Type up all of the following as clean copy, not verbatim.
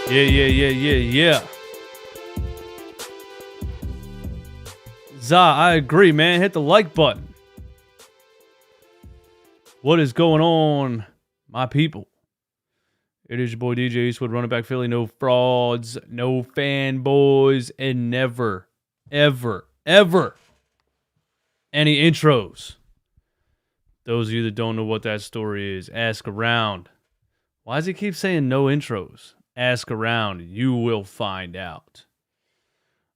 Yeah. I agree, man. Hit the like button. What is going on, my people? It is your boy DJ Eastwood, running back Philly. No frauds, no fanboys, and never, ever any intros. Those of you that don't know what that story is, ask around. Why does he keep saying no intros? Ask around. You will find out.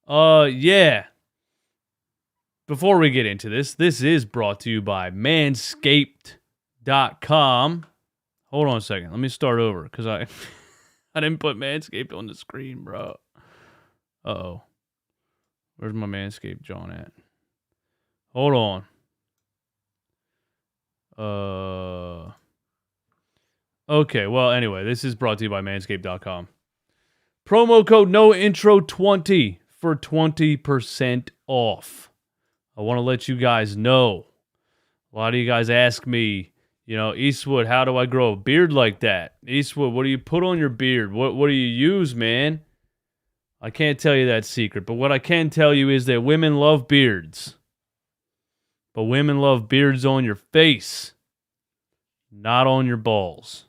Yeah. Before we get into this is brought to you by Manscaped.com. Hold on a second. Let me start over because I didn't put Manscaped on the screen, bro. Uh-oh. Where's my Manscaped John at? Hold on. Okay, well, anyway, this is brought to you by Manscaped.com. Promo code NOINTRO20 for 20% off. I want to let you guys know. A lot of you guys ask me, Eastwood, how do I grow a beard like that? Eastwood, what do you put on your beard? What do you use, man? I can't tell you that secret, but what I can tell you is that women love beards. But women love beards on your face, not on your balls.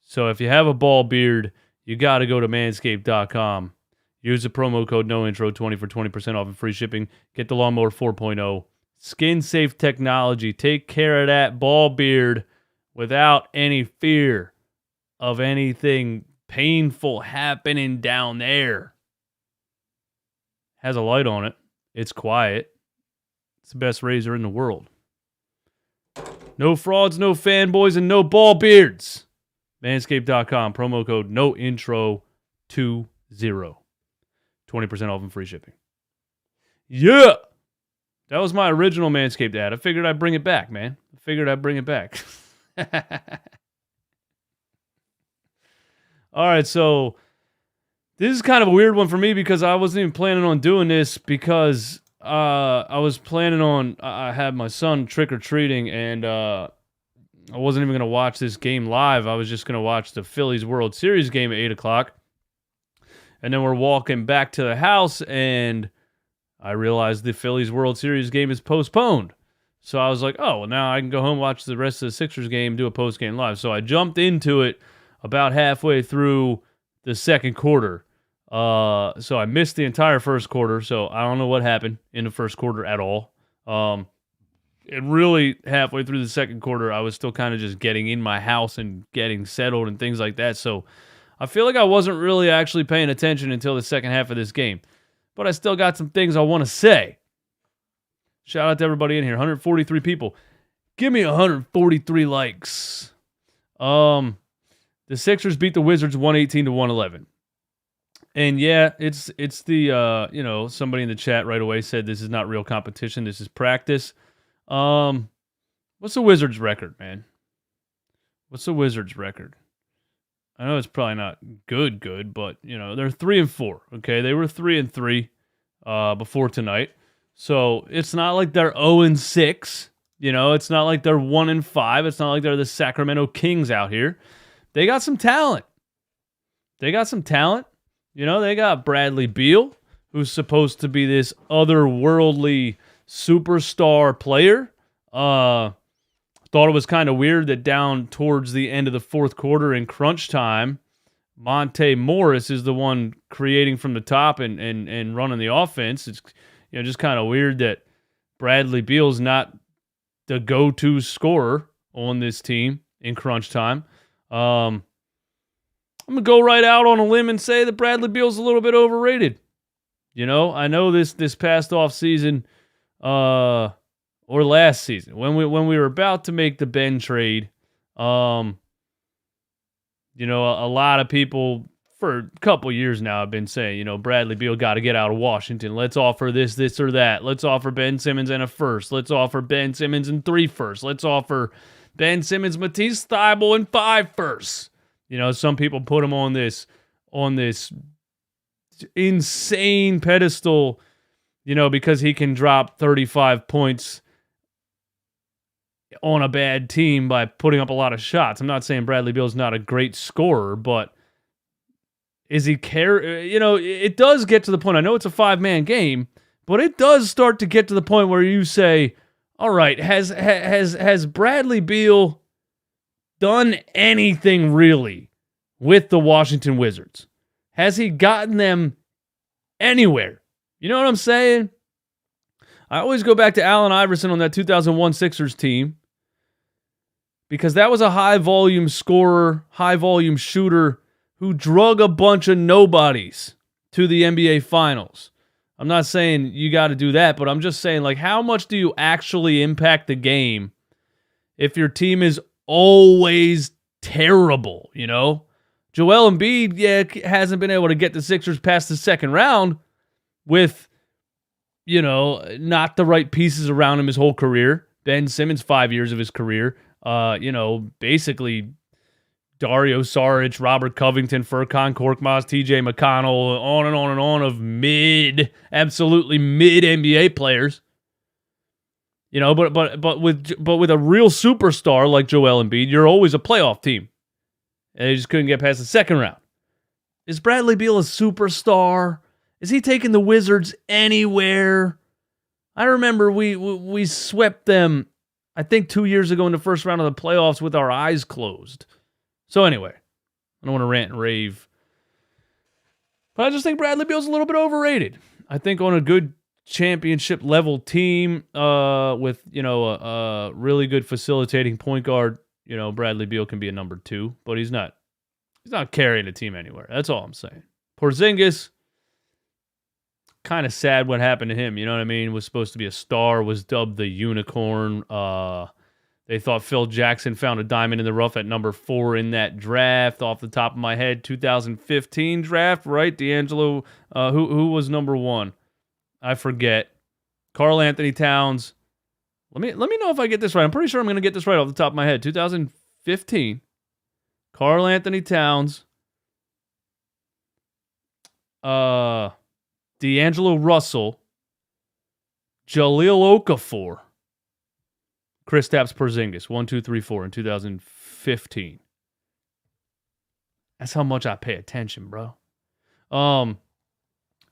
So if you have a ball beard, you got to go to manscaped.com. Use the promo code NOINTRO20 for 20% off and free shipping. Get the Lawnmower 4.0. Skin-safe technology. Take care of that ball beard without any fear of anything painful happening down there. Has a light on it. It's quiet. It's the best razor in the world. No frauds, no fanboys, and no ball beards. Manscaped.com. Promo code NOINTRO20. 20% off and free shipping. Yeah! That was my original Manscaped ad. I figured I'd bring it back, man. All right, so this is kind of a weird one for me because I wasn't even planning on doing this because I was planning on, I had my son trick-or-treating and I wasn't even going to watch this game live. I was just going to watch the Phillies World Series game at 8 o'clock. And then we're walking back to the house, and I realized the Phillies World Series game is postponed. So I was like, oh, well, now I can go home, watch the rest of the Sixers game, do a post-game live. So I jumped into it about halfway through the second quarter. So I missed the entire first quarter, so I don't know what happened in the first quarter at all. And really, halfway through the second quarter, I was still kind of just getting in my house and getting settled and things like that. So I feel like I wasn't really actually paying attention until the second half of this game. But I still got some things I want to say. Shout out to everybody in here. 143 people. Give me 143 likes. The Sixers beat the Wizards 118-111. And yeah, it's the, somebody in the chat right away said this is not real competition. This is practice. What's the Wizards record, man? What's the Wizards record? I know it's probably not good, but, they're 3-4, okay? They were 3-3 before tonight. So it's not like they're 0-6. It's not like they're 1-5. It's not like they're the Sacramento Kings out here. They got some talent. They got Bradley Beal, who's supposed to be this otherworldly superstar player. Thought it was kind of weird that down towards the end of the fourth quarter in crunch time, Monte Morris is the one creating from the top and running the offense. It's just kind of weird that Bradley Beal's not the go-to scorer on this team in crunch time. I'm going to go right out on a limb and say that Bradley Beal's a little bit overrated. I know this past offseason, or last season, when we were about to make the Ben trade, a lot of people for a couple years now have been saying, Bradley Beal got to get out of Washington. Let's offer this or that. Let's offer Ben Simmons and a first. Let's offer Ben Simmons and 3 firsts. Let's offer Ben Simmons, Matisse Thybulle, and 5 firsts. Some people put him on this insane pedestal, because he can drop 35 points on a bad team by putting up a lot of shots. I'm not saying Bradley Beal's not a great scorer, but Is he care? It does get to the point. I know it's a 5-man game, but it does start to get to the point where you say, all right, has Bradley Beal done anything really with the Washington Wizards? Has he gotten them anywhere? You know what I'm saying? I always go back to Allen Iverson on that 2001 Sixers team because that was a high-volume scorer, high-volume shooter who drug a bunch of nobodies to the NBA Finals. I'm not saying you got to do that, but I'm just saying, like, how much do you actually impact the game if your team is always terrible, you know? Joel Embiid, hasn't been able to get the Sixers past the second round with, not the right pieces around him his whole career. Ben Simmons, 5 years of his career. Basically Dario Saric, Robert Covington, Furkan Korkmaz, TJ McConnell, on and on and on of absolutely mid NBA players. But with a real superstar like Joel Embiid, you're always a playoff team. And they just couldn't get past the second round. Is Bradley Beal a superstar? Is he taking the Wizards anywhere? I remember we swept them, I think 2 years ago in the first round of the playoffs with our eyes closed. So anyway, I don't want to rant and rave. But I just think Bradley Beal's a little bit overrated. I think on a good championship level team with, a really good facilitating point guard, Bradley Beal can be a number 2, but he's not carrying a team anywhere. That's all I'm saying. Porzingis, kind of sad what happened to him. You know what I mean? Was supposed to be a star, was dubbed the unicorn. They thought Phil Jackson found a diamond in the rough at number 4 in that draft. Off the top of my head, 2015 draft, right? D'Angelo, who was number 1? I forget. Karl Anthony Towns. Let me know if I get this right. I'm pretty sure I'm going to get this right off the top of my head. 2015. Karl Anthony Towns. D'Angelo Russell. Jahlil Okafor. Kristaps Porzingis. 1, 2, 3, 4 in 2015. That's how much I pay attention, bro.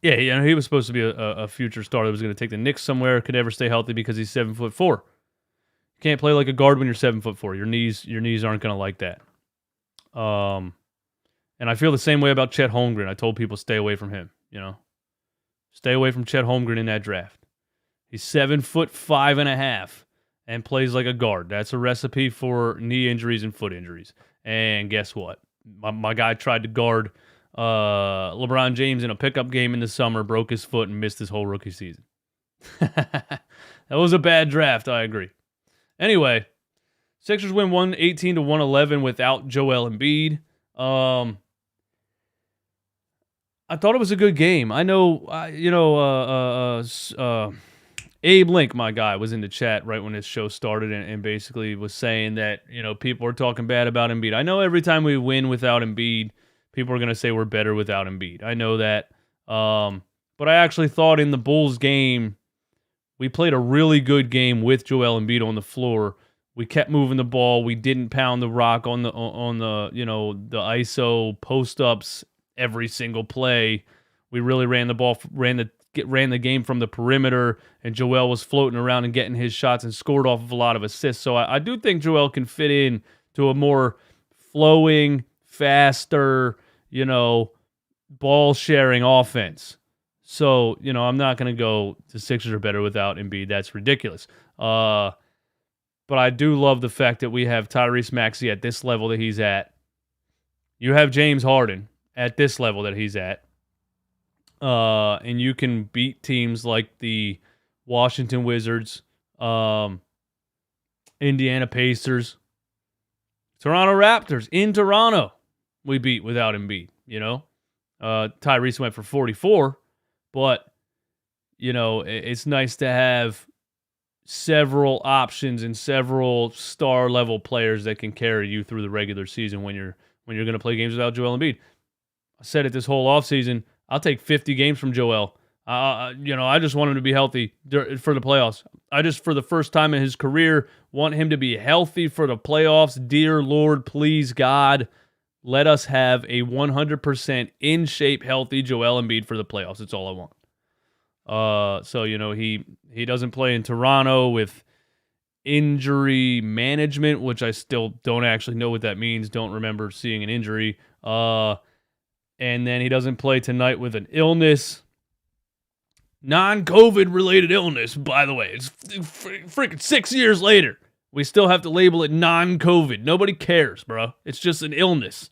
Yeah, he was supposed to be a future star that was going to take the Knicks somewhere. Could never stay healthy because he's 7'4". You can't play like a guard when you're 7'4". Your knees aren't going to like that. And I feel the same way about Chet Holmgren. I told people stay away from him. Stay away from Chet Holmgren in that draft. He's 7'5.5" and plays like a guard. That's a recipe for knee injuries and foot injuries. And guess what? My guy tried to guard LeBron James in a pickup game in the summer, broke his foot, and missed his whole rookie season. That was a bad draft, I agree. Anyway, Sixers win 118-111 without Joel Embiid. I thought it was a good game. I know, Abe Link, my guy, was in the chat right when this show started and basically was saying that, people are talking bad about Embiid. I know every time we win without Embiid, people are going to say we're better without Embiid. I know that. But I actually thought in the Bulls game, we played a really good game with Joel Embiid on the floor. We kept moving the ball. We didn't pound the rock on the the ISO post-ups every single play. We really ran the ball, ran the game from the perimeter, and Joel was floating around and getting his shots and scored off of a lot of assists. So I do think Joel can fit in to a more flowing, faster, ball-sharing offense. So, I'm not going to go the Sixers are better without Embiid. That's ridiculous. But I do love the fact that we have Tyrese Maxey at this level that he's at. You have James Harden at this level that he's at. And you can beat teams like the Washington Wizards, Indiana Pacers, Toronto Raptors in Toronto. We beat without Embiid, Tyrese went for 44, but, it's nice to have several options and several star-level players that can carry you through the regular season when you're going to play games without Joel Embiid. I said it this whole offseason, I'll take 50 games from Joel. I just want him to be healthy for the playoffs. I just, for the first time in his career, want him to be healthy for the playoffs. Dear Lord, please, God, Let us have a 100% in shape, healthy Joel Embiid for the playoffs. That's all I want. So he doesn't play in Toronto with injury management, which I still don't actually know what that means. Don't remember seeing an injury. And then he doesn't play tonight with an illness. Non-COVID related illness, by the way. It's freaking 6 years later. We still have to label it non-COVID. Nobody cares, bro. It's just an illness.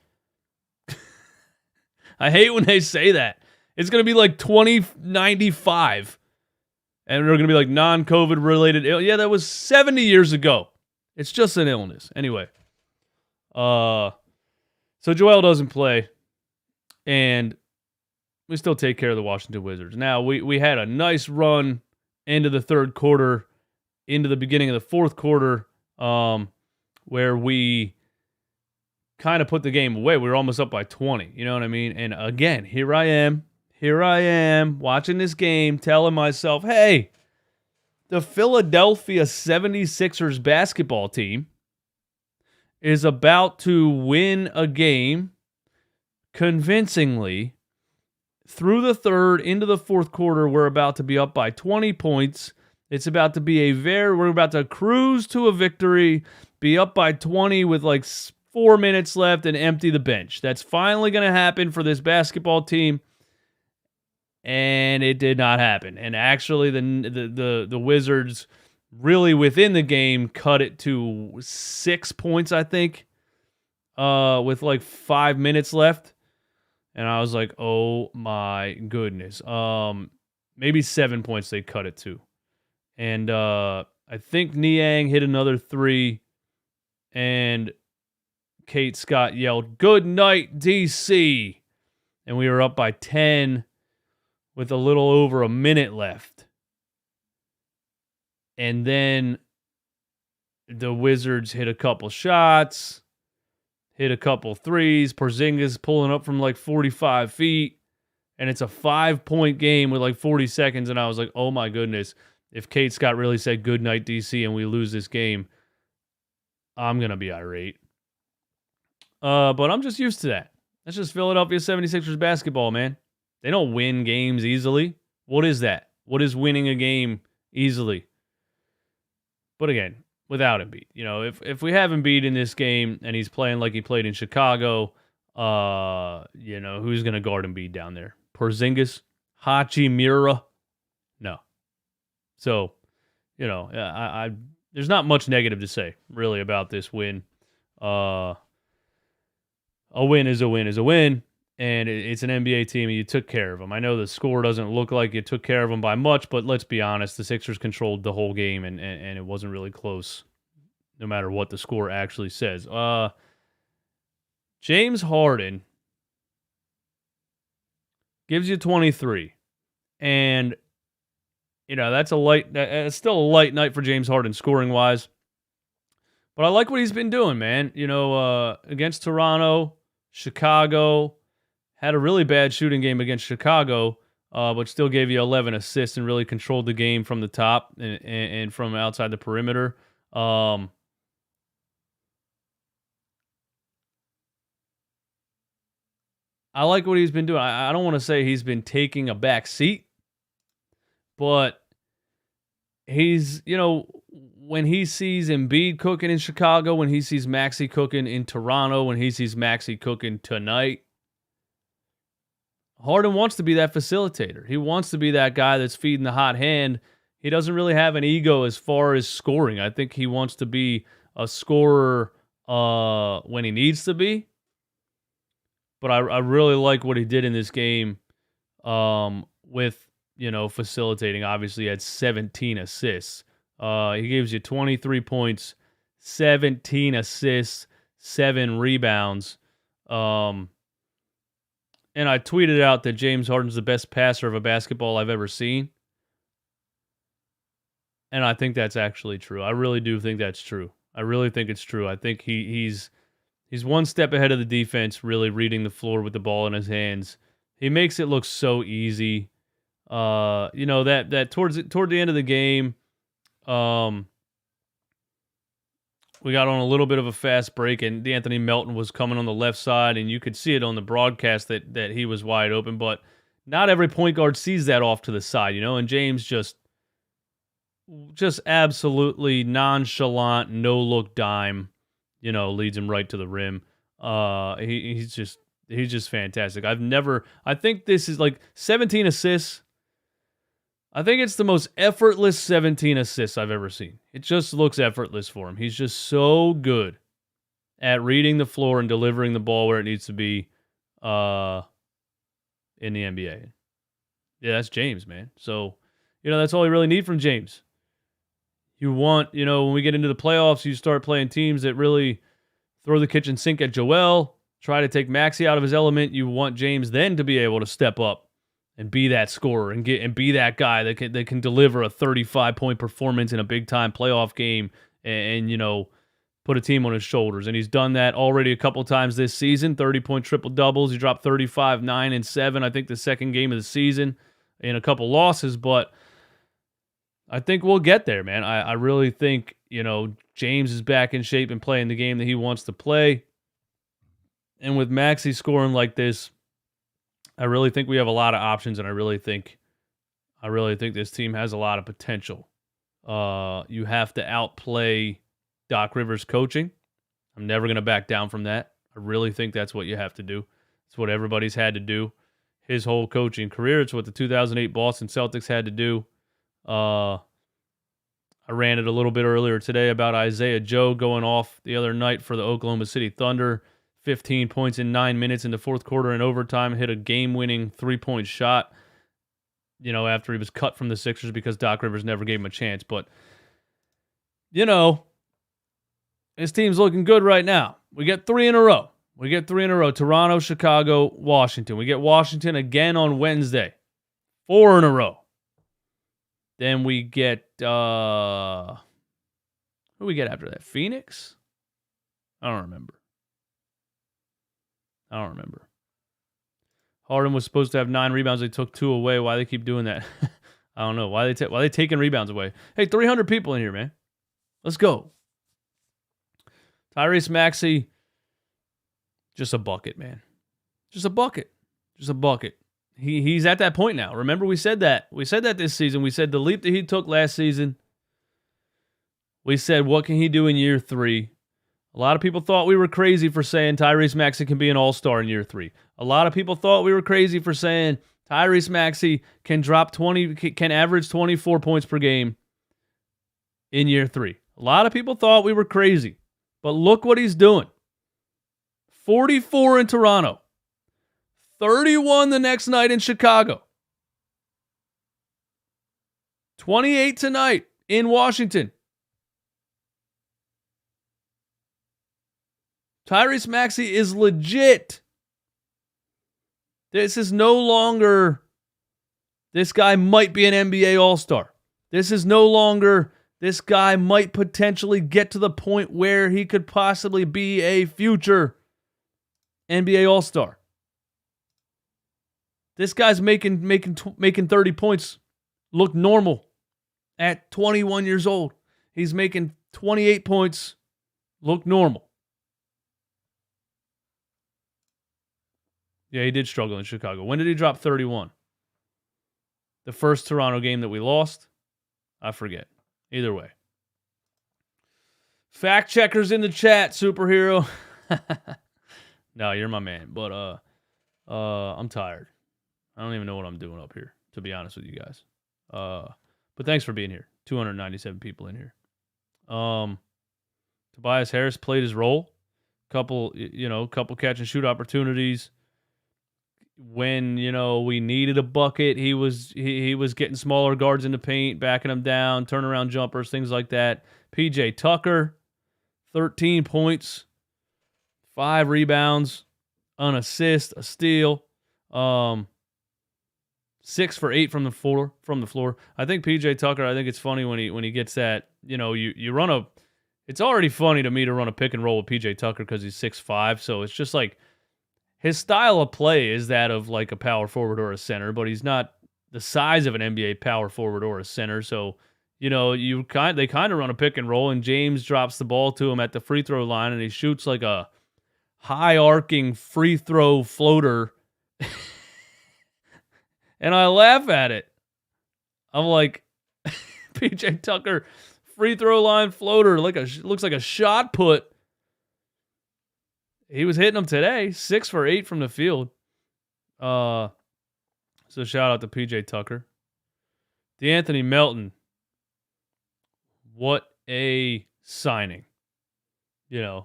I hate when they say that. It's going to be like 2095. And they're going to be like non-COVID related. Yeah, that was 70 years ago. It's just an illness. Anyway. So Joel doesn't play. And we still take care of the Washington Wizards. Now, we had a nice run into the third quarter, into the beginning of the fourth quarter, where we kind of put the game away. We were almost up by 20. You know what I mean? And again, here I am watching this game, telling myself, hey, the Philadelphia 76ers basketball team is about to win a game convincingly. Through the third, into the fourth quarter, we're about to be up by 20 points. It's about to be we're about to cruise to a victory, be up by 20 with like 4 minutes left and empty the bench. That's finally going to happen for this basketball team. And it did not happen. And actually, the Wizards really within the game cut it to 6 points, I think, with like 5 minutes left. And I was like, oh my goodness. Maybe 7 points they cut it to. And I think Niang hit another 3. And Kate Scott yelled, "Good night, DC." And we were up by 10 with a little over a minute left. And then the Wizards hit a couple shots, hit a couple threes. Porzingis pulling up from like 45 feet. And it's a 5-point game with like 40 seconds. And I was like, oh my goodness. If Kate Scott really said good night, DC, and we lose this game, I'm going to be irate. But I'm just used to that. That's just Philadelphia 76ers basketball, man. They don't win games easily. What is that? What is winning a game easily? But again, without Embiid. You know, if we have Embiid in this game and he's playing like he played in Chicago, who's going to guard Embiid down there? Porzingis? Hachimura? No. So, there's not much negative to say, really, about this win. A win is a win is a win, and it's an NBA team, and you took care of them. I know the score doesn't look like you took care of them by much, but let's be honest, the Sixers controlled the whole game, and it wasn't really close, no matter what the score actually says. James Harden gives you 23, and that's still a light night for James Harden scoring-wise. But I like what he's been doing, man. Against Toronto, Chicago, had a really bad shooting game against Chicago, but still gave you 11 assists and really controlled the game from the top and from outside the perimeter. I like what he's been doing. I don't want to say he's been taking a back seat, but he's, when he sees Embiid cooking in Chicago, when he sees Maxey cooking in Toronto, when he sees Maxey cooking tonight, Harden wants to be that facilitator. He wants to be that guy that's feeding the hot hand. He doesn't really have an ego as far as scoring. I think he wants to be a scorer when he needs to be. But I really like what he did in this game with, facilitating. Obviously, he had 17 assists. He gives you 23 points, 17 assists, 7 rebounds. And I tweeted out that James Harden's the best passer of a basketball I've ever seen. And I think that's actually true. I really do think that's true. I really think it's true. I think he's one step ahead of the defense, really reading the floor with the ball in his hands. He makes it look so easy. That toward the end of the game, We got on a little bit of a fast break, and Anthony Melton was coming on the left side, and you could see it on the broadcast that he was wide open, but not every point guard sees that off to the side, and James just absolutely nonchalant, no-look dime, leads him right to the rim. He's just fantastic. I think this is like 17 assists. I think it's the most effortless 17 assists I've ever seen. It just looks effortless for him. He's just so good at reading the floor and delivering the ball where it needs to be in the NBA. Yeah, that's James, man. So, that's all you really need from James. You want, when we get into the playoffs, you start playing teams that really throw the kitchen sink at Joel, try to take Maxey out of his element. You want James then to be able to step up and be that scorer and be that guy that can deliver a 35-point performance in a big-time playoff game and put a team on his shoulders. And he's done that already a couple times this season, 30-point triple-doubles. He dropped 35, 9, and 7, I think the second game of the season in a couple losses. But I think we'll get there, man. I really think, James is back in shape and playing the game that he wants to play. And with Maxey scoring like this, I really think we have a lot of options, and I really think this team has a lot of potential. You have to outplay Doc Rivers' coaching. I'm never going to back down from that. I really think that's what you have to do. It's what everybody's had to do his whole coaching career. It's what the 2008 Boston Celtics had to do. I ran it a little bit earlier today about Isaiah Joe going off the other night for the Oklahoma City Thunder. 15 points in 9 minutes in the fourth quarter in overtime, hit a game-winning three-point shot, after he was cut from the Sixers because Doc Rivers never gave him a chance. But, his team's looking good right now. We get 3 in a row. Toronto, Chicago, Washington. We get Washington again on Wednesday. 4 in a row. Then we get, who do we get after that? Phoenix? I don't remember. Harden was supposed to have 9 rebounds. They took 2 away. Why they keep doing that? I don't know. Why they taking rebounds away? Hey, 300 people in here, man. Let's go. Tyrese Maxey, just a bucket, man. Just a bucket. He's at that point now. Remember, we said that. We said that this season. We said the leap that he took last season. We said, what can he do in year 3? A lot of people thought we were crazy for saying Tyrese Maxey can be an all-star in year 3. A lot of people thought we were crazy for saying Tyrese Maxey can average 24 points per game in year 3. A lot of people thought we were crazy. But look what he's doing. 44 in Toronto. 31 the next night in Chicago. 28 tonight in Washington. Tyrese Maxey is legit. This is no longer, this guy might be an NBA All-Star. This is no longer, this guy might potentially get to the point where he could possibly be a future NBA All-Star. This guy's making 30 points look normal at 21 years old. He's making 28 points look normal. Yeah, he did struggle in Chicago. When did he drop 31? The first Toronto game that we lost? I forget. Either way. Fact checkers in the chat, superhero. No, you're my man. But I'm tired. I don't even know what I'm doing up here, to be honest with you guys. But thanks for being here. 297 people in here. Tobias Harris played his role. Couple catch and shoot opportunities. When, we needed a bucket, he was getting smaller guards in the paint, backing them down, turnaround jumpers, things like that. PJ Tucker, 13 points, 5 rebounds, an assist, a steal, 6 for 8 from the floor. I think PJ Tucker, I think it's funny when he gets that, you run it's already funny to me to run a pick and roll with PJ Tucker because he's 6'5", so it's just like, his style of play is that of like a power forward or a center, but he's not the size of an NBA power forward or a center. So, they kind of run a pick and roll, and James drops the ball to him at the free throw line, and he shoots like a high arcing free throw floater. And I laugh at it. I'm like, PJ Tucker, free throw line floater, looks like a shot put. He was hitting them today, 6 for 8 from the field. So shout out to PJ Tucker. DeAnthony Melton, what a signing. You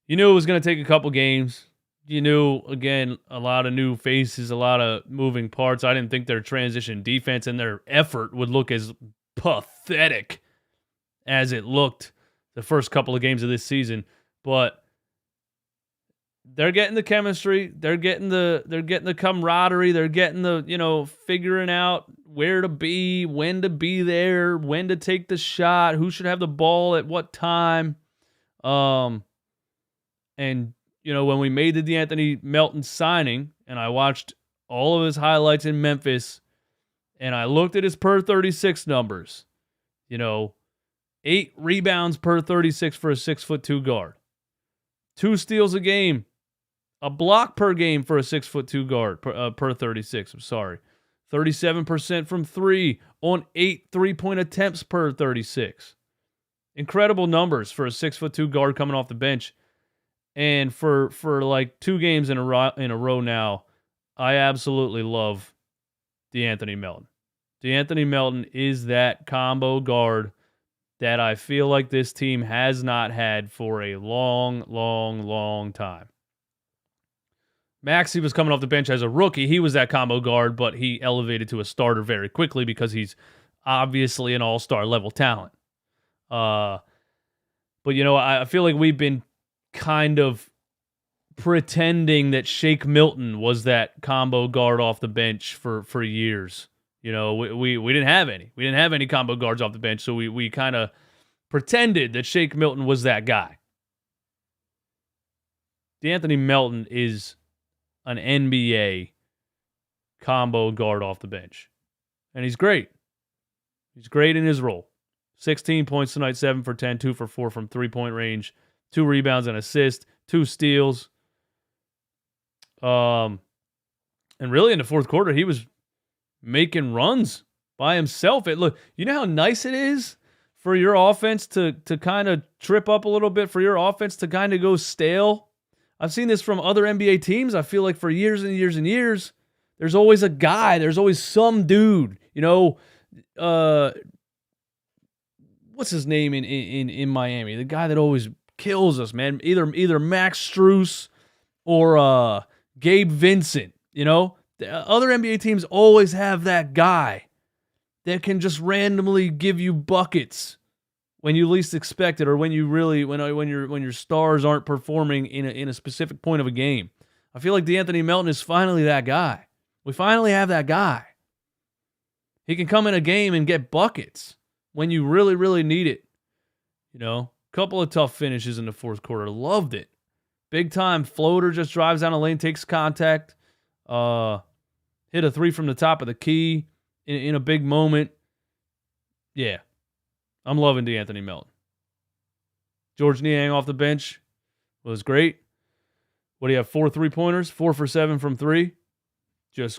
knew it was going to take a couple games. You knew, again, a lot of new faces, a lot of moving parts. I didn't think their transition defense and their effort would look as pathetic as it looked the first couple of games of this season. But they're getting the chemistry. They're getting the camaraderie. They're getting the, figuring out where to be, when to be there, when to take the shot, who should have the ball at what time. And when we made the DeAnthony Melton signing, and I watched all of his highlights in Memphis, and I looked at his per 36 numbers, 8 rebounds per 36 for a 6'2" guard, 2 steals a game, a block per game for a 6'2" guard per 36. I'm sorry, 37% from 3 on 8 3-point attempts per 36. Incredible numbers for a 6'2" guard coming off the bench. And for like 2 games in a row now, I absolutely love DeAnthony Melton. DeAnthony Melton is that combo guard that I feel like this team has not had for a long, long, long time. Maxey was coming off the bench as a rookie. He was that combo guard, but he elevated to a starter very quickly because he's obviously an all-star level talent. But I feel like we've been kind of pretending that Shake Milton was that combo guard off the bench for years. We didn't have any. We didn't have any combo guards off the bench, so we kind of pretended that Shake Milton was that guy. DeAnthony Melton is an NBA combo guard off the bench. And he's great. He's great in his role. 16 points tonight, 7 for 10, 2 for 4 from 3-point range. 2 rebounds and assists, 2 steals. And really in the fourth quarter, he was making runs by himself. Look, you know how nice it is for your offense to kind of trip up a little bit, for your offense to kind of go stale? I've seen this from other NBA teams. I feel like for years and years and years, there's always a guy, there's always some dude, what's his name in Miami? The guy that always kills us, man. Either Max Strus or Gabe Vincent. The other NBA teams always have that guy that can just randomly give you buckets when you least expect it, or when your stars aren't performing in a specific point of a game. I feel like DeAnthony Melton is finally that guy. We finally have that guy. He can come in a game and get buckets when you really, really need it. Couple of tough finishes in the fourth quarter. Loved it. Big time floater, just drives down the lane, takes contact. Hit a 3 from the top of the key in a big moment. Yeah. I'm loving DeAnthony Melton. George Niang off the bench was great. What do you have? 4 3-pointers? 4 for 7 from 3. Just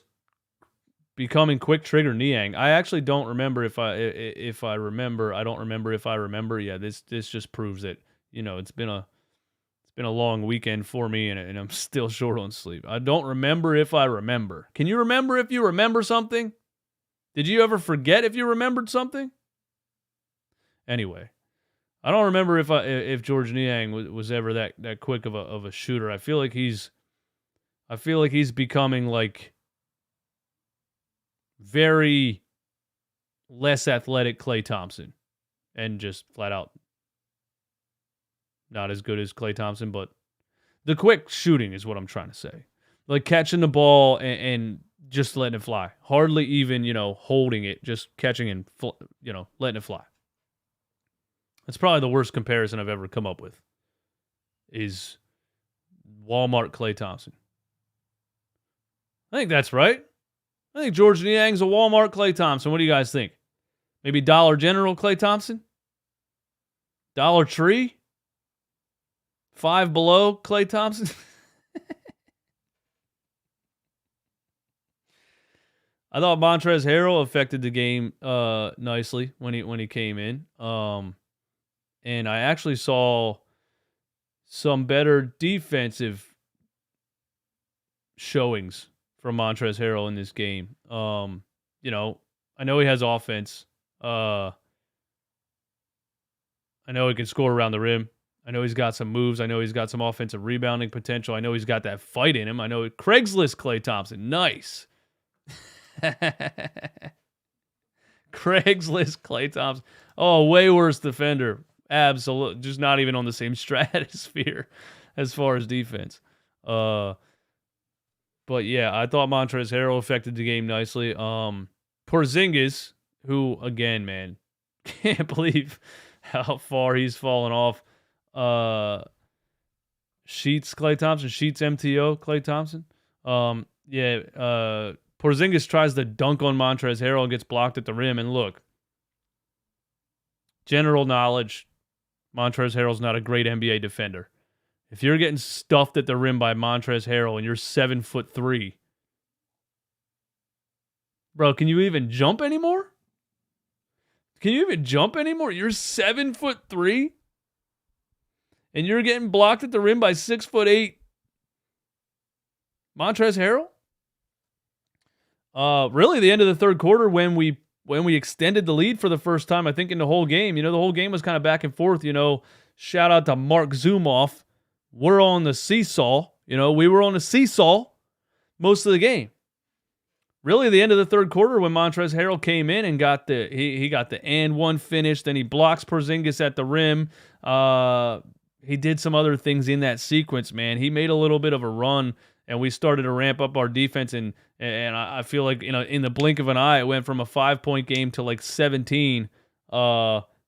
becoming quick trigger Niang. I actually don't remember if I remember. I don't remember if I remember. Yeah, this just proves that it's been a long weekend for me, and I'm still short on sleep. I don't remember if I remember. Can you remember if you remember something? Did you ever forget if you remembered something? Anyway, I don't remember if George Niang was ever that quick of a shooter. I feel like he's becoming like very less athletic Klay Thompson, and just flat out not as good as Klay Thompson, but the quick shooting is what I'm trying to say. Like catching the ball and just letting it fly. Hardly even, holding it, just catching and, letting it fly. That's probably the worst comparison I've ever come up with, is Walmart Klay Thompson. I think that's right. I think George Niang's a Walmart Klay Thompson. What do you guys think? Maybe Dollar General Klay Thompson? Dollar Tree? Five Below Klay Thompson? I thought Montrezl Harrell affected the game nicely when he came in. And I actually saw some better defensive showings from Montrezl Harrell in this game. You know, I know he has offense. I know he can score around the rim. I know he's got some moves. I know he's got some offensive rebounding potential. I know he's got that fight in him. I know Craigslist Klay Thompson. Nice. Craigslist Klay Thompson. Oh, way worse defender. Absolutely. Just not even on the same stratosphere as far as defense. But yeah, I thought Montrezl Harrell affected the game nicely. Porzingis, who, again, man, can't believe how far he's fallen off. Sheets Klay Thompson. Sheets MTO Klay Thompson. Porzingis tries to dunk on Montrezl Harrell and gets blocked at the rim. And look, general knowledge, Montrezl Harrell's not a great NBA defender. If you're getting stuffed at the rim by Montrezl Harrell and you're 7'3", bro, can you even jump anymore? You're 7'3", and you're getting blocked at the rim by 6'8" Montrezl Harrell? Really, the end of the third quarter when we extended the lead for the first time, I think, in the whole game. The whole game was kind of back and forth. Shout out to Mark Zumoff. We're on the seesaw. We were on the seesaw most of the game. Really, the end of the third quarter when Montrezl Harrell came in and got he got the and one finish, then he blocks Porzingis at the rim. He did some other things in that sequence, man. He made a little bit of a run, and we started to ramp up our defense, and I feel like in the blink of an eye, it went from a 5-point game to like 17.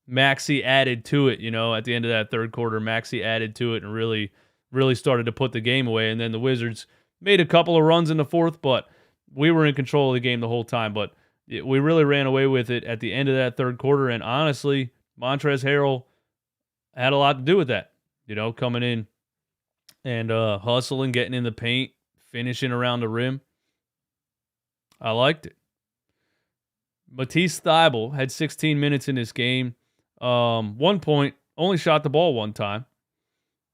Maxey added to it, at the end of that third quarter. Maxey added to it and really, really started to put the game away. And then the Wizards made a couple of runs in the fourth, but we were in control of the game the whole time. But we really ran away with it at the end of that third quarter. And honestly, Montrezl Harrell had a lot to do with that, coming in and hustling, getting in the paint, finishing around the rim. I liked it. Matisse Thybulle had 16 minutes in this game. 1 point, only shot the ball one time,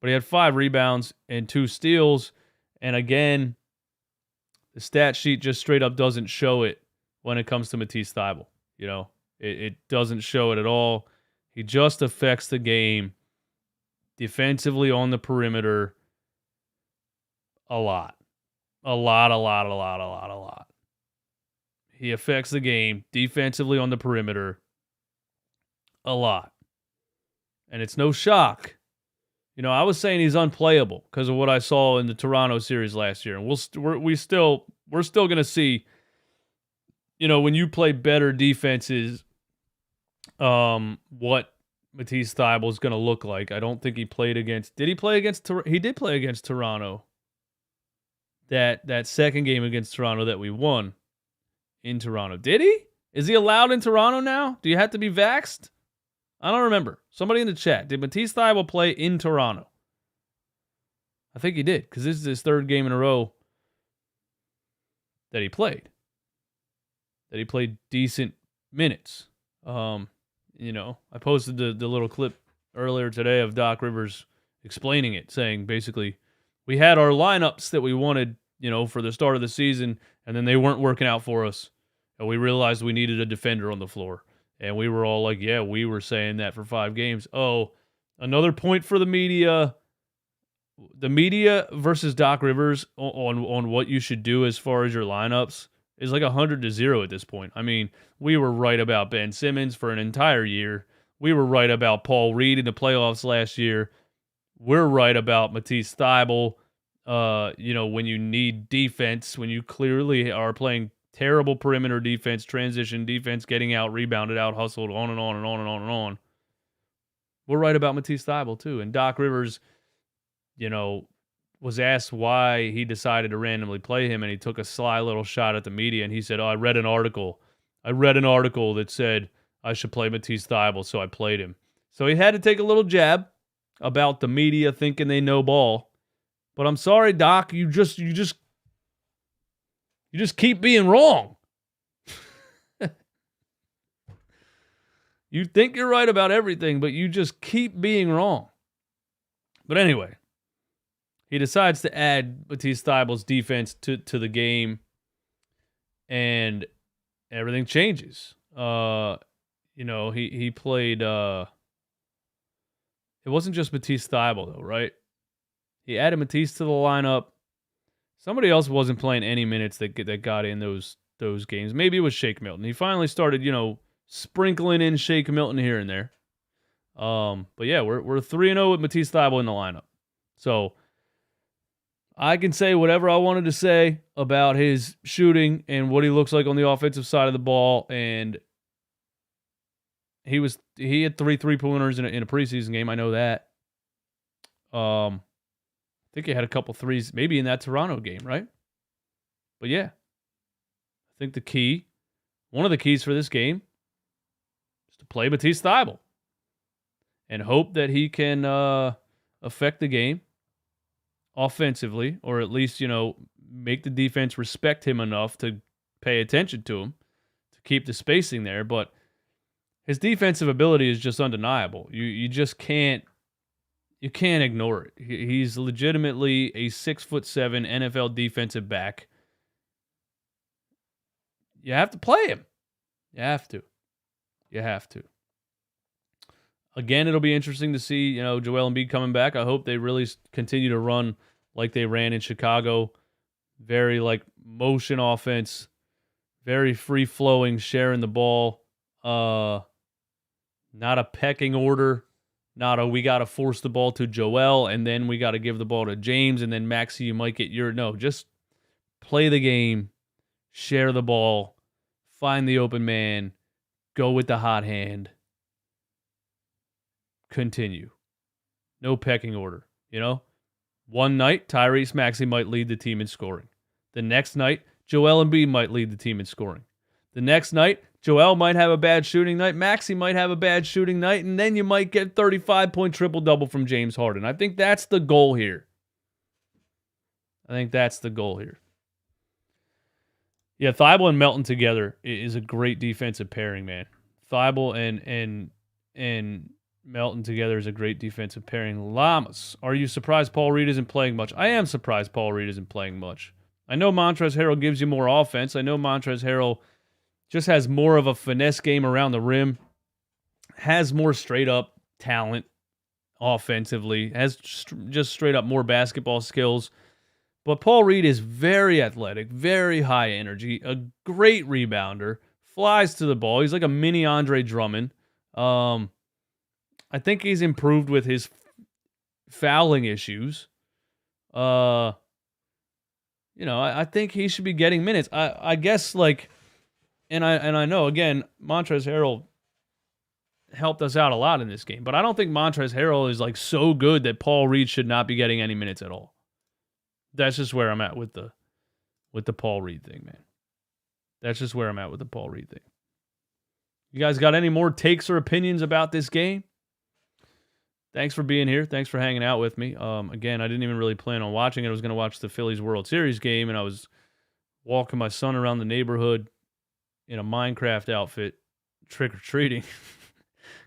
but he had 5 rebounds and 2 steals. And again, the stat sheet just straight up doesn't show it when it comes to Matisse Thybulle. It doesn't show it at all. He just affects the game defensively on the perimeter a lot. A lot. He affects the game defensively on the perimeter a lot. And it's no shock. I was saying he's unplayable because of what I saw in the Toronto series last year. And we're still going to see, when you play better defenses, what Matisse Thybulle is going to look like. I don't think he played against. Did he play against? He did play against Toronto. That second game against Toronto that we won in Toronto. Did he? Is he allowed in Toronto now? Do you have to be vaxxed? I don't remember. Somebody in the chat. Did Matisse Thybulle play in Toronto? I think he did, because this is his third game in a row that he played. That he played decent minutes. I posted the little clip earlier today of Doc Rivers explaining it, saying basically, we had our lineups that we wanted, for the start of the season, and then they weren't working out for us. And we realized we needed a defender on the floor. And we were all like, yeah, we were saying that for 5 games. Oh, another point for the media. The media versus Doc Rivers on what you should do as far as your lineups is like 100-0 at this point. I mean, we were right about Ben Simmons for an entire year. We were right about Paul Reed in the playoffs last year. We're right about Matisse Thybulle. When you need defense, when you clearly are playing terrible perimeter defense, transition defense, getting out, rebounded, out, hustled, on and on and on and on and on. We're right about Matisse Thybulle too. And Doc Rivers, was asked why he decided to randomly play him, and he took a sly little shot at the media, and he said, I read an article that said I should play Matisse Thybulle, so I played him. So he had to take a little jab about the media thinking they know ball. But I'm sorry, Doc, you just keep being wrong. You think you're right about everything, but you just keep being wrong. But anyway, he decides to add Matisse Thybulle's defense to the game, and everything changes. He played. It wasn't just Matisse Thybulle though, right? He added Matisse to the lineup. Somebody else wasn't playing any minutes that got in those games. Maybe it was Shake Milton. He finally started, sprinkling in Shake Milton here and there. But yeah, we're 3-0 with Matisse Thybulle in the lineup. So I can say whatever I wanted to say about his shooting and what he looks like on the offensive side of the ball. And he had 3 3-pointers in a preseason game. I know that. I think he had a couple threes, maybe in that Toronto game, right? But yeah, I think one of the keys for this game is to play Matisse Thybulle and hope that he can affect the game offensively, or at least, make the defense respect him enough to pay attention to him, to keep the spacing there. But his defensive ability is just undeniable. You just can't ignore it. He's legitimately a 6'7" NFL defensive back. You have to play him. You have to. Again, it'll be interesting to see, Joel Embiid coming back. I hope they really continue to run like they ran in Chicago. Very motion offense, very free-flowing, sharing the ball. Not a pecking order. Not a we got to force the ball to Joel and then we got to give the ball to James and then Maxey, you might get no, just play the game, share the ball, find the open man, go with the hot hand, continue. No pecking order, One night, Tyrese Maxey might lead the team in scoring. The next night, Joel Embiid might lead the team in scoring. The next night, Joel might have a bad shooting night. Maxey might have a bad shooting night. And then you might get 35-point triple-double from James Harden. I think that's the goal here. Yeah, Thybulle and Melton together is a great defensive pairing, man. Thybulle and Melton together is a great defensive pairing. Llamas, are you surprised Paul Reed isn't playing much? I am surprised Paul Reed isn't playing much. I know Montrezl Harrell gives you more offense. I know Montrezl Harrell just has more of a finesse game around the rim, has more straight-up talent offensively, has just straight-up more basketball skills. But Paul Reed is very athletic, very high energy, a great rebounder, flies to the ball. He's like a mini Andre Drummond. I think he's improved with his fouling issues. I think he should be getting minutes. I guess And I know, again, Montrezl Harrell helped us out a lot in this game, but I don't think Montrezl Harrell is so good that Paul Reed should not be getting any minutes at all. That's just where I'm at with the Paul Reed thing, man. You guys got any more takes or opinions about this game? Thanks for being here. Thanks for hanging out with me. Again, I didn't even really plan on watching it. I was going to watch the Phillies World Series game, and I was walking my son around the neighborhood in a Minecraft outfit, trick-or-treating.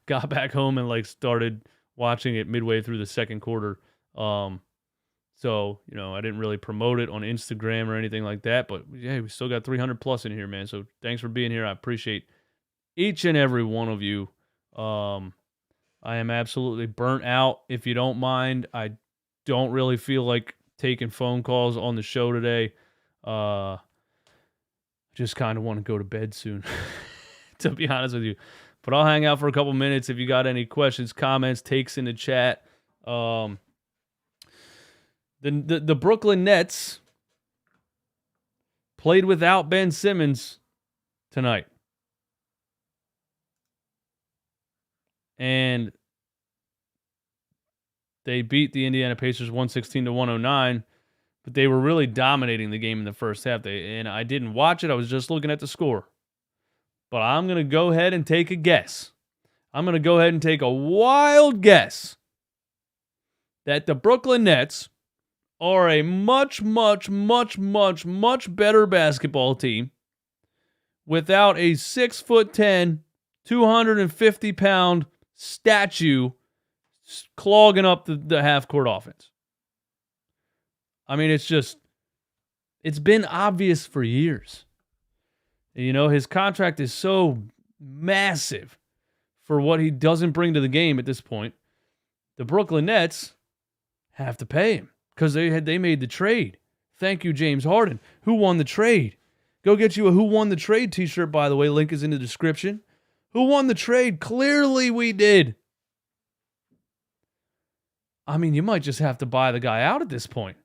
Got back home and started watching it midway through the second quarter. So, I didn't really promote it on Instagram or anything like that, but yeah, we still got 300 plus in here, man. So thanks for being here. I appreciate each and every one of you. I am absolutely burnt out. If you don't mind, I don't really feel like taking phone calls on the show today. Just kind of want to go to bed soon, to be honest with you. But I'll hang out for a couple minutes if you got any questions, comments, takes in the chat. The Brooklyn Nets played without Ben Simmons tonight. And they beat the Indiana Pacers 116-109. But they were really dominating the game in the first half. And I didn't watch it. I was just looking at the score. But I'm going to go ahead and take a guess. I'm going to go ahead and take a wild guess that the Brooklyn Nets are a much, much, much, much, much better basketball team without a 6'10", 250-pound statue clogging up the half-court offense. I mean, it's been obvious for years. You know, his contract is so massive for what he doesn't bring to the game at this point. The Brooklyn Nets have to pay him because they made the trade. Thank you, James Harden. Who won the trade? Go get you a Who Won the Trade t-shirt, by the way. Link is in the description. Who won the trade? Clearly we did. I mean, you might just have to buy the guy out at this point.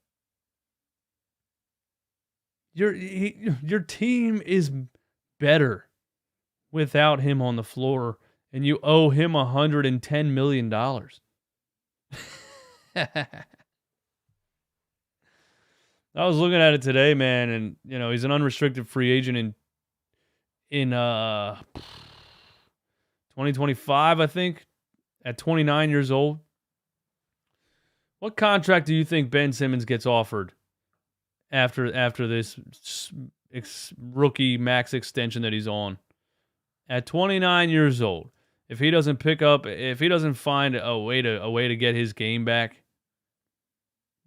Your team is better without him on the floor, and you owe him $110 million. I was looking at it today, man, and you know he's an unrestricted free agent in 2025, I think, at 29 years old. What contract do you think Ben Simmons gets offered after this rookie max extension that he's on? At 29 years old, if he doesn't find a way to get his game back,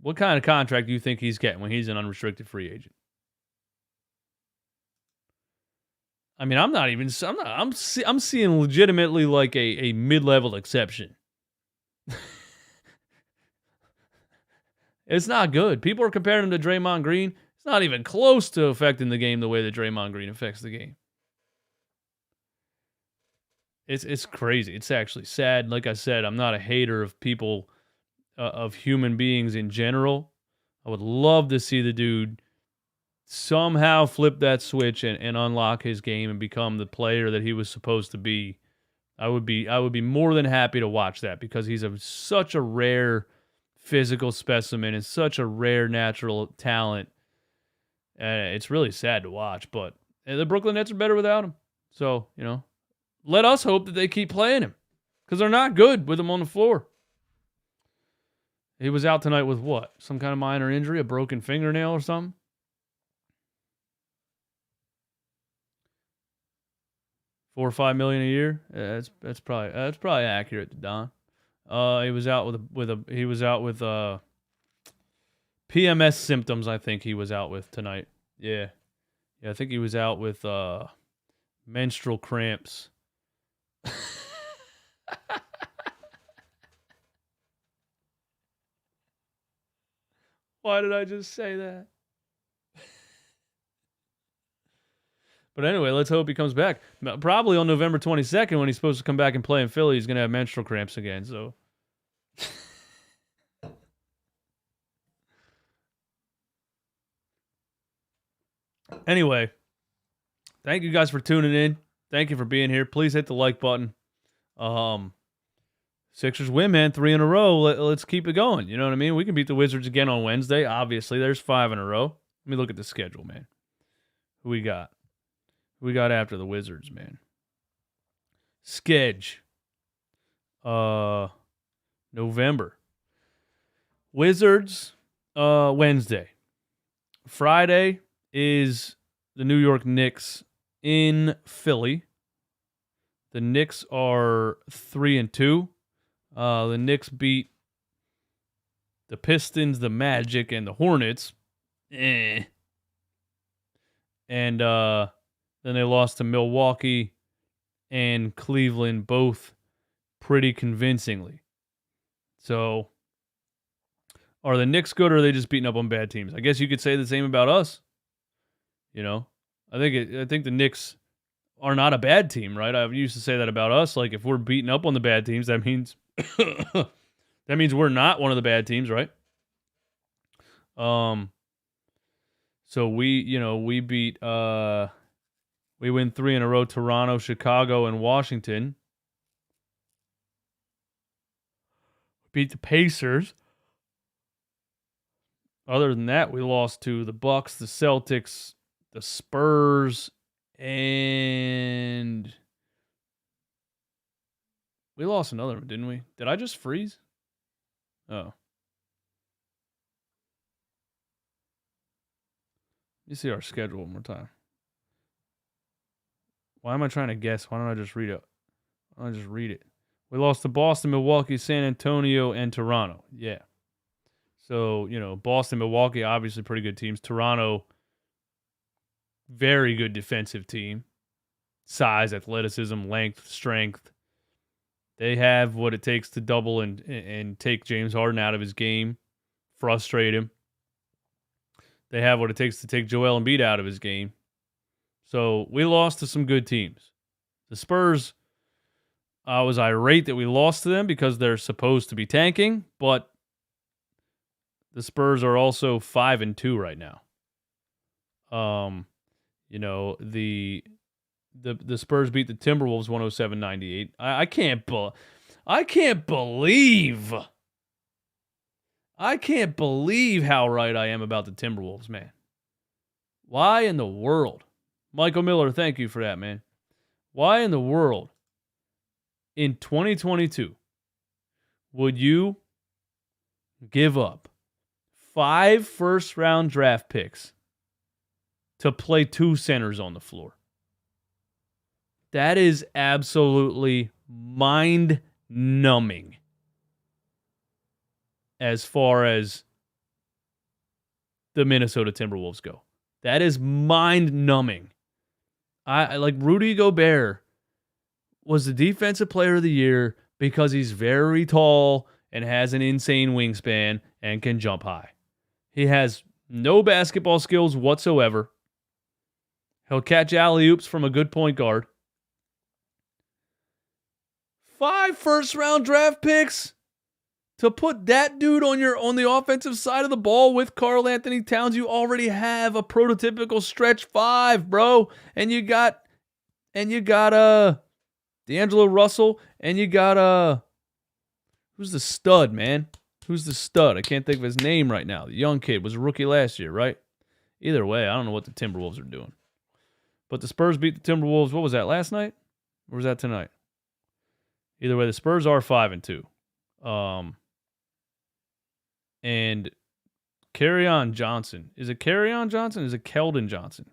what kind of contract do you think he's getting when he's an unrestricted free agent? I mean, I'm seeing legitimately like a mid-level exception. It's not good. People are comparing him to Draymond Green. It's not even close to affecting the game the way that Draymond Green affects the game. It's crazy. It's actually sad. Like I said, I'm not a hater of people, of human beings in general. I would love to see the dude somehow flip that switch and unlock his game and become the player that he was supposed to be. I would be more than happy to watch that because he's such a rare physical specimen and such a rare natural talent. It's really sad to watch, but the Brooklyn Nets are better without him. So, you know, let us hope that they keep playing him because they're not good with him on the floor. He was out tonight with what? Some kind of minor injury, a broken fingernail or something? $4 or $5 million a year. That's probably accurate, Don. He was out with PMS symptoms. I think he was out with tonight. Yeah, I think he was out with menstrual cramps. Why did I just say that? But anyway, let's hope he comes back. Probably on November 22nd when he's supposed to come back and play in Philly, he's going to have menstrual cramps again. So, anyway, thank you guys for tuning in. Thank you for being here. Please hit the like button. Sixers win, man. 3 in a row. Let's keep it going. You know what I mean? We can beat the Wizards again on Wednesday. Obviously, there's 5 in a row. Let me look at the schedule, man. Who we got? Who we got after the Wizards, man? Skedge. November. Wizards, Wednesday. Friday is the New York Knicks in Philly. The Knicks are 3-2. The Knicks beat the Pistons, the Magic, and the Hornets. And then they lost to Milwaukee and Cleveland, both pretty convincingly. So, are the Knicks good, or are they just beating up on bad teams? I guess you could say the same about us. You know, I think the Knicks are not a bad team, right? I used to say that about us. Like, if we're beating up on the bad teams, that means we're not one of the bad teams, right? So we beat we win 3 in a row: Toronto, Chicago, and Washington. Beat the Pacers. Other than that, we lost to the Bucks, the Celtics, the Spurs, And we lost another one, didn't we? Did I just freeze? Oh. Let me see our schedule one more time. Why am I trying to guess? Why don't I just read it? Why don't I just read it? We lost to Boston, Milwaukee, San Antonio, and Toronto. Yeah. So, Boston, Milwaukee, obviously pretty good teams. Toronto, very good defensive team. Size, athleticism, length, strength. They have what it takes to double and take James Harden out of his game, frustrate him. They have what it takes to take Joel Embiid out of his game. So we lost to some good teams. The Spurs, I was irate that we lost to them because they're supposed to be tanking, but the Spurs are also 5-2 right now. The Spurs beat the Timberwolves 107-98. I can't believe how right I am about the Timberwolves, man. Why in the world? Michael Miller, thank you for that, man. Why in the world in 2022 would you give up 5 first-round draft picks to play 2 centers on the floor? That is absolutely mind-numbing as far as the Minnesota Timberwolves go. That is mind-numbing. I like Rudy Gobert was the defensive player of the year because he's very tall and has an insane wingspan and can jump high. He has no basketball skills whatsoever. He'll catch alley-oops from a good point guard. 5 first-round draft picks to put that dude on the offensive side of the ball with Karl Anthony Towns. You already have a prototypical stretch 5, bro. And you got D'Angelo Russell, and you got who's the stud, man? Who's the stud? I can't think of his name right now. The young kid was a rookie last year, right? Either way, I don't know what the Timberwolves are doing. But the Spurs beat the Timberwolves. What was that, last night? Or was that tonight? Either way, the Spurs are 5-2. And Kerryon Johnson. Is it Kerryon Johnson? Is it Keldon Johnson?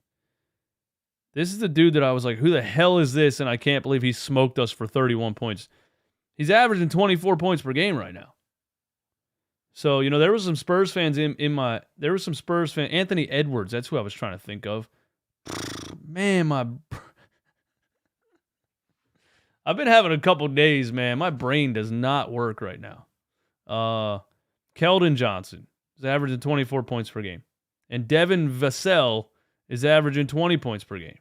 This is the dude that I was like, who the hell is this? And I can't believe he smoked us for 31 points. He's averaging 24 points per game right now. So, there was some Spurs fans there was some Spurs fan, Anthony Edwards, that's who I was trying to think of. Man, I've been having a couple days, man. My brain does not work right now. Keldon Johnson is averaging 24 points per game. And Devin Vassell is averaging 20 points per game.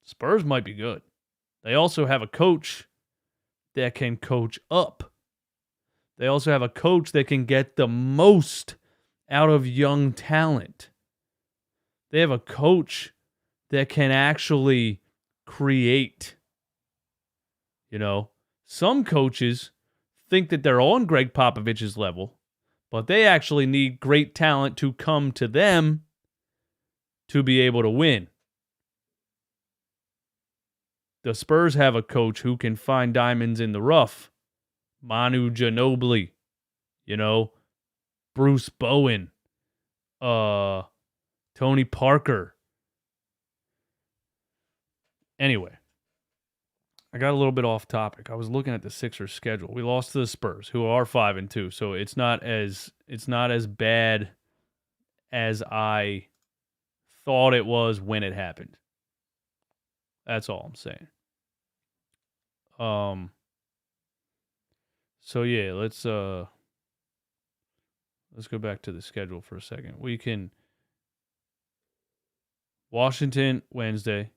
Spurs might be good. They also have a coach that can coach up. They also have a coach that can get the most out of young talent. They have a coach that can actually create. Some coaches think that they're on Greg Popovich's level, but they actually need great talent to come to them to be able to win. The Spurs have a coach who can find diamonds in the rough. Manu Ginobili, Bruce Bowen, Tony Parker. Anyway, I got a little bit off topic. I was looking at the Sixers schedule. We lost to the Spurs, who are 5-2, so it's not as bad as I thought it was when it happened. That's all I'm saying. So yeah, let's go back to the schedule for a second. We can Washington Wednesday,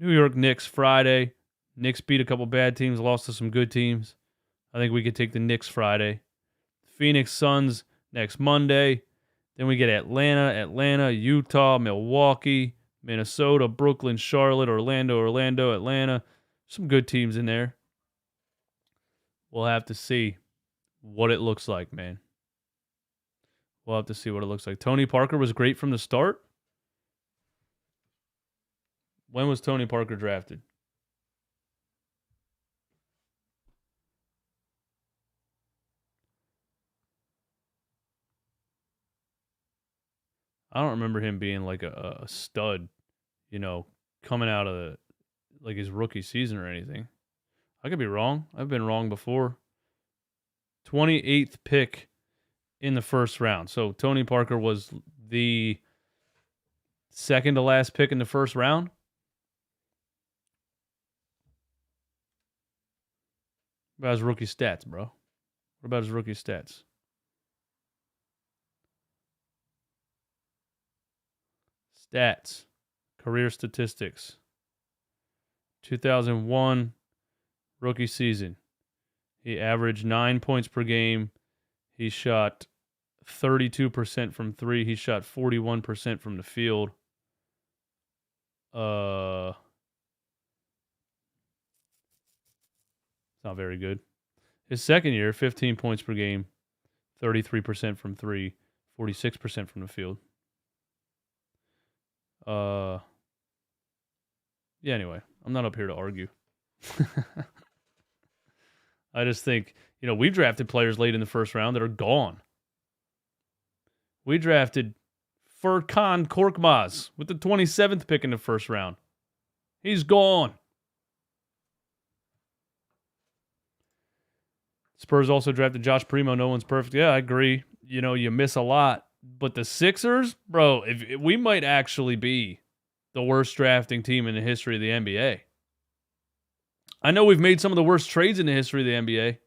New York Knicks Friday. Knicks beat a couple bad teams, lost to some good teams. I think we could take the Knicks Friday. Phoenix Suns next Monday. Then we get Atlanta, Utah, Milwaukee, Minnesota, Brooklyn, Charlotte, Orlando, Atlanta. Some good teams in there. We'll have to see what it looks like, man. We'll have to see what it looks like. Tony Parker was great from the start. When was Tony Parker drafted? I don't remember him being like a stud, coming out of his rookie season or anything. I could be wrong. I've been wrong before. 28th pick in the first round. So Tony Parker was the second to last pick in the first round. What about his rookie stats, bro? What about his rookie stats? Stats. Career statistics. 2001 rookie season. He averaged 9 points per game. He shot 32% from three. He shot 41% from the field. It's not very good. His second year, 15 points per game, 33% from three, 46% from the field. Yeah, anyway, I'm not up here to argue. I just think, we drafted players late in the first round that are gone. We drafted Furkan Korkmaz with the 27th pick in the first round. He's gone. Spurs also drafted Josh Primo. No one's perfect. Yeah, I agree. You miss a lot. But the Sixers, bro, if we might actually be the worst drafting team in the history of the NBA. I know we've made some of the worst trades in the history of the NBA.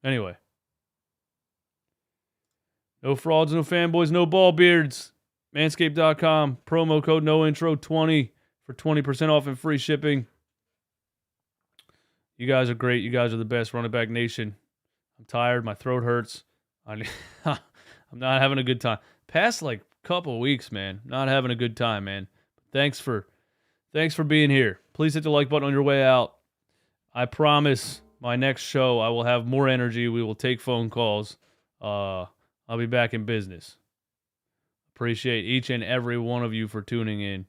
Anyway. No frauds, no fanboys, no ball beards. Manscaped.com. Promo code NOINTRO20 for 20% off and free shipping. You guys are great. You guys are the best. Run it back nation. I'm tired. My throat hurts. I'm not having a good time. Past couple of weeks, man. Not having a good time, man. Thanks for being here. Please hit the like button on your way out. I promise my next show I will have more energy. We will take phone calls. I'll be back in business. Appreciate each and every one of you for tuning in.